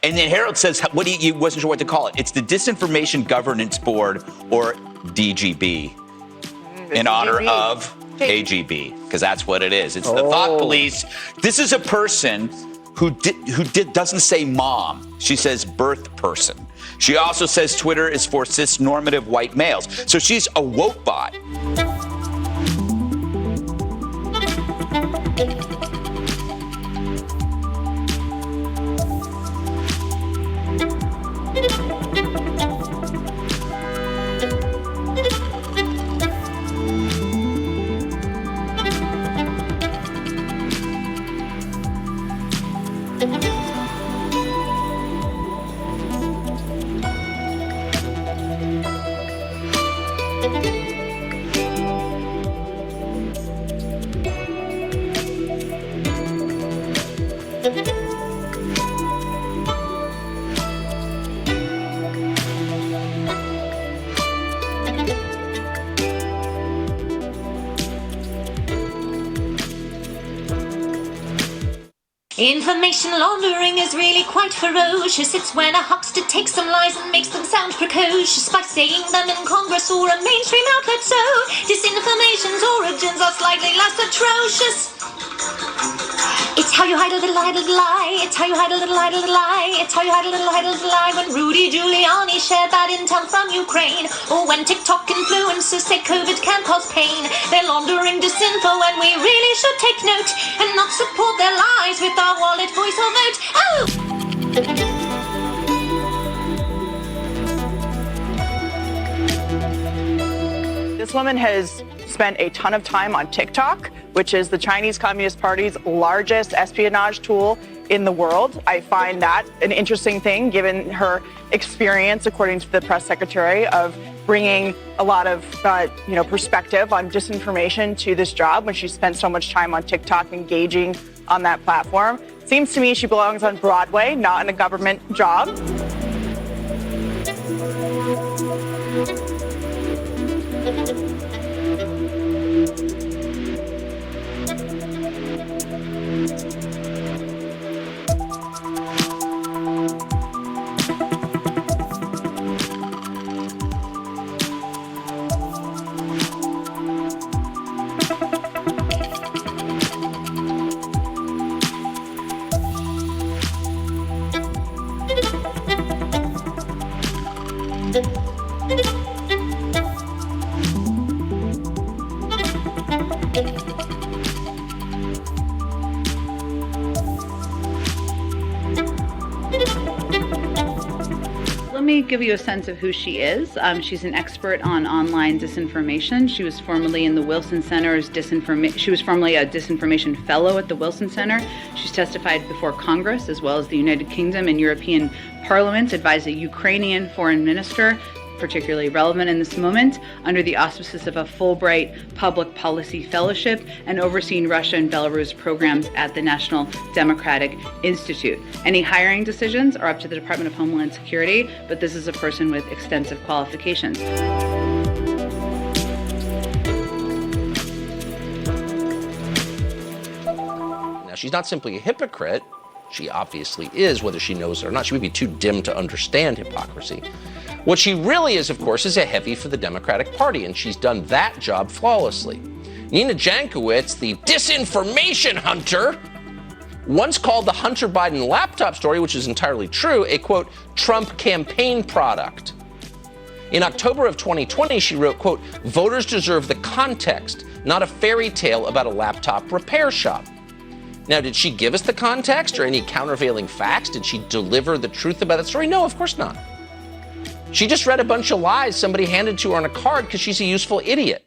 And then Harold says, what do you wasn't sure what to call it. It's the Disinformation Governance Board, or DGB, in honor of KGB, because that's what it is. It's the thought police. This is a person who doesn't say mom. She says birth person. She also says Twitter is for cis-normative white males. So she's a woke bot. Information laundering is really quite ferocious. It's when a huckster takes some lies and makes them sound precocious by saying them in Congress or a mainstream outlet. So disinformation's origins are slightly less atrocious. It's how you hide a little lie. It's how you hide a little lie. It's how you hide a little lie. When Rudy Giuliani shared that intel from Ukraine, or when TikTok influencers say COVID can cause pain, they're laundering disinfo, and we really should take note and not support their lies with our wallet, voice, or vote. Oh! This woman has spent a ton of time on TikTok, which is the Chinese Communist Party's largest espionage tool in the world. I find that an interesting thing, given her experience, according to the press secretary, of bringing a lot of perspective on disinformation to this job when she spent so much time on TikTok engaging on that platform. Seems to me she belongs on Broadway, not in a government job. Let me give you a sense of who she is. She's an expert on online disinformation. She was formerly in the Wilson Center's she was formerly a disinformation fellow at the Wilson Center. She's testified before Congress as well as the United Kingdom and European Parliament, advised a Ukrainian foreign minister, particularly relevant in this moment, under the auspices of a Fulbright Public Policy Fellowship, and overseeing Russia and Belarus programs at the National Democratic Institute. Any hiring decisions are up to the Department of Homeland Security, but this is a person with extensive qualifications. Now, she's not simply a hypocrite. She obviously is, whether she knows it or not. She would be too dim to understand hypocrisy. What she really is, of course, is a heavy for the Democratic Party, and she's done that job flawlessly. Nina Jankowicz, the disinformation hunter, once called the Hunter Biden laptop story, which is entirely true, a, quote, Trump campaign product. In October of 2020, she wrote, quote, voters deserve the context, not a fairy tale about a laptop repair shop. Now, did she give us the context or any countervailing facts? Did she deliver the truth about that story? No, of course not. She just read a bunch of lies somebody handed to her on a card because she's a useful idiot.